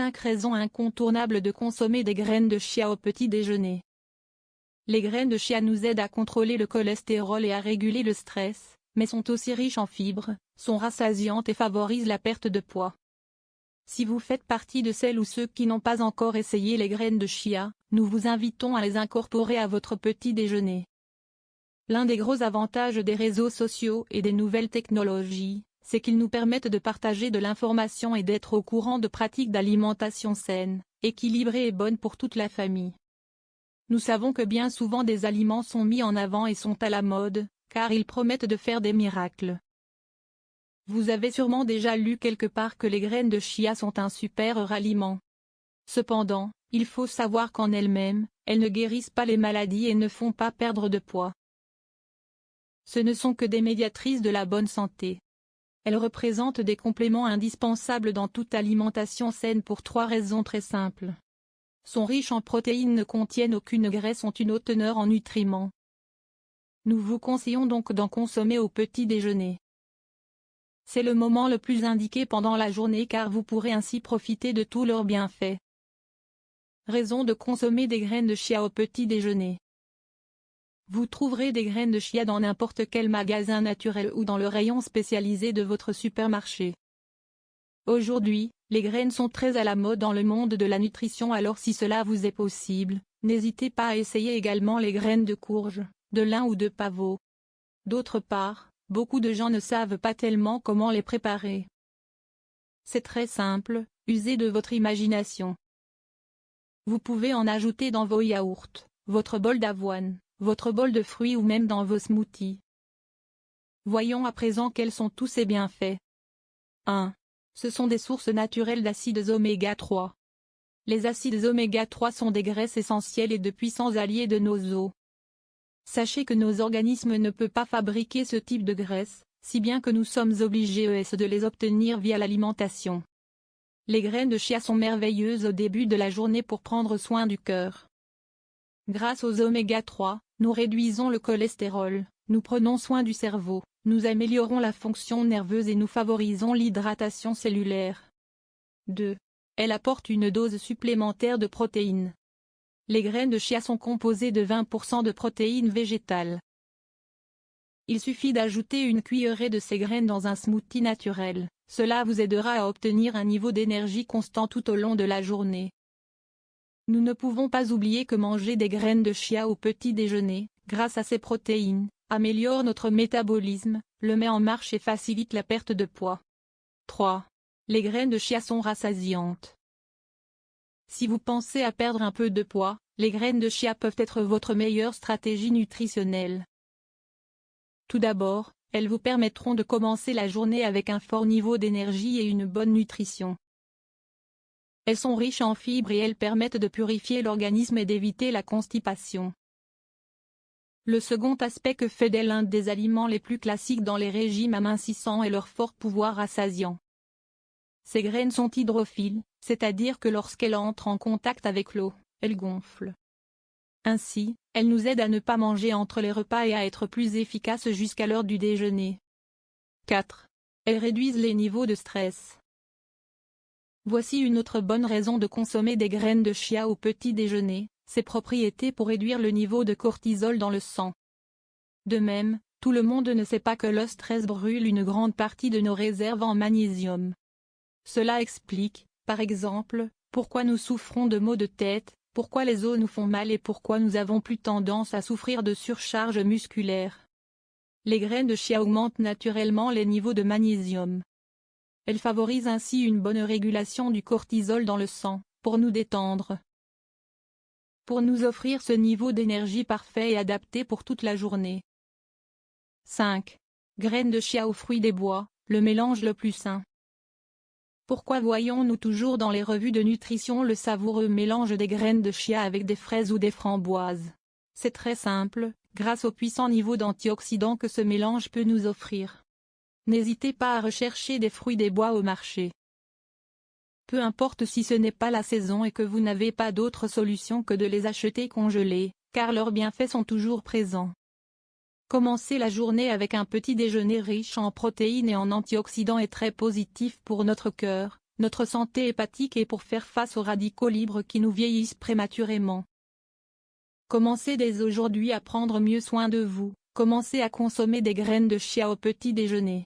5 raisons incontournables de consommer des graines de chia au petit déjeuner. Les graines de chia nous aident à contrôler le cholestérol et à réguler le stress, mais sont aussi riches en fibres, sont rassasiantes et favorisent la perte de poids. Si vous faites partie de celles ou ceux qui n'ont pas encore essayé les graines de chia, nous vous invitons à les incorporer à votre petit déjeuner. L'un des gros avantages des réseaux sociaux et des nouvelles technologies, c'est qu'ils nous permettent de partager de l'information et d'être au courant de pratiques d'alimentation saine, équilibrée et bonne pour toute la famille. Nous savons que bien souvent des aliments sont mis en avant et sont à la mode, car ils promettent de faire des miracles. Vous avez sûrement déjà lu quelque part que les graines de chia sont un super aliment. Cependant, il faut savoir qu'en elles-mêmes, elles ne guérissent pas les maladies et ne font pas perdre de poids. Ce ne sont que des médiatrices de la bonne santé. Elles représentent des compléments indispensables dans toute alimentation saine pour 3 raisons très simples. Sont riches en protéines, ne contiennent aucune graisse, ont une haute teneur en nutriments. Nous vous conseillons donc d'en consommer au petit déjeuner. C'est le moment le plus indiqué pendant la journée car vous pourrez ainsi profiter de tous leurs bienfaits. Raison de consommer des graines de chia au petit déjeuner. Vous trouverez des graines de chia dans n'importe quel magasin naturel ou dans le rayon spécialisé de votre supermarché. Aujourd'hui, les graines sont très à la mode dans le monde de la nutrition, alors si cela vous est possible, n'hésitez pas à essayer également les graines de courge, de lin ou de pavot. D'autre part, beaucoup de gens ne savent pas tellement comment les préparer. C'est très simple, usez de votre imagination. Vous pouvez en ajouter dans vos yaourts, votre bol d'avoine, votre bol de fruits ou même dans vos smoothies. Voyons à présent quels sont tous ces bienfaits. 1. Ce sont des sources naturelles d'acides oméga 3. Les acides oméga 3 sont des graisses essentielles et de puissants alliés de nos os. Sachez que nos organismes ne peuvent pas fabriquer ce type de graisse, si bien que nous sommes obligés de les obtenir via l'alimentation. Les graines de chia sont merveilleuses au début de la journée pour prendre soin du cœur. Grâce aux oméga 3, nous réduisons le cholestérol, nous prenons soin du cerveau, nous améliorons la fonction nerveuse et nous favorisons l'hydratation cellulaire. 2. Elle apporte une dose supplémentaire de protéines. Les graines de chia sont composées de 20% de protéines végétales. Il suffit d'ajouter une cuillerée de ces graines dans un smoothie naturel, cela vous aidera à obtenir un niveau d'énergie constant tout au long de la journée. Nous ne pouvons pas oublier que manger des graines de chia au petit déjeuner, grâce à ces protéines, améliore notre métabolisme, le met en marche et facilite la perte de poids. 3. Les graines de chia sont rassasiantes. Si vous pensez à perdre un peu de poids, les graines de chia peuvent être votre meilleure stratégie nutritionnelle. Tout d'abord, elles vous permettront de commencer la journée avec un fort niveau d'énergie et une bonne nutrition. Elles sont riches en fibres et elles permettent de purifier l'organisme et d'éviter la constipation. Le second aspect que fait d'elles l'un des aliments les plus classiques dans les régimes amincissants est leur fort pouvoir rassasiant. Ces graines sont hydrophiles, c'est-à-dire que lorsqu'elles entrent en contact avec l'eau, elles gonflent. Ainsi, elles nous aident à ne pas manger entre les repas et à être plus efficaces jusqu'à l'heure du déjeuner. 4. Elles réduisent les niveaux de stress. Voici une autre bonne raison de consommer des graines de chia au petit déjeuner, ses propriétés pour réduire le niveau de cortisol dans le sang. De même, tout le monde ne sait pas que le stress brûle une grande partie de nos réserves en magnésium. Cela explique, par exemple, pourquoi nous souffrons de maux de tête, pourquoi les os nous font mal et pourquoi nous avons plus tendance à souffrir de surcharge musculaire. Les graines de chia augmentent naturellement les niveaux de magnésium. Elles favorisent ainsi une bonne régulation du cortisol dans le sang, pour nous détendre. Pour nous offrir ce niveau d'énergie parfait et adapté pour toute la journée. 5. Graines de chia aux fruits des bois, le mélange le plus sain. Pourquoi voyons-nous toujours dans les revues de nutrition le savoureux mélange des graines de chia avec des fraises ou des framboises? C'est très simple, grâce au puissant niveau d'antioxydants que ce mélange peut nous offrir. N'hésitez pas à rechercher des fruits des bois au marché. Peu importe si ce n'est pas la saison et que vous n'avez pas d'autre solution que de les acheter congelés, car leurs bienfaits sont toujours présents. Commencer la journée avec un petit déjeuner riche en protéines et en antioxydants est très positif pour notre cœur, notre santé hépatique et pour faire face aux radicaux libres qui nous vieillissent prématurément. Commencez dès aujourd'hui à prendre mieux soin de vous, commencez à consommer des graines de chia au petit déjeuner.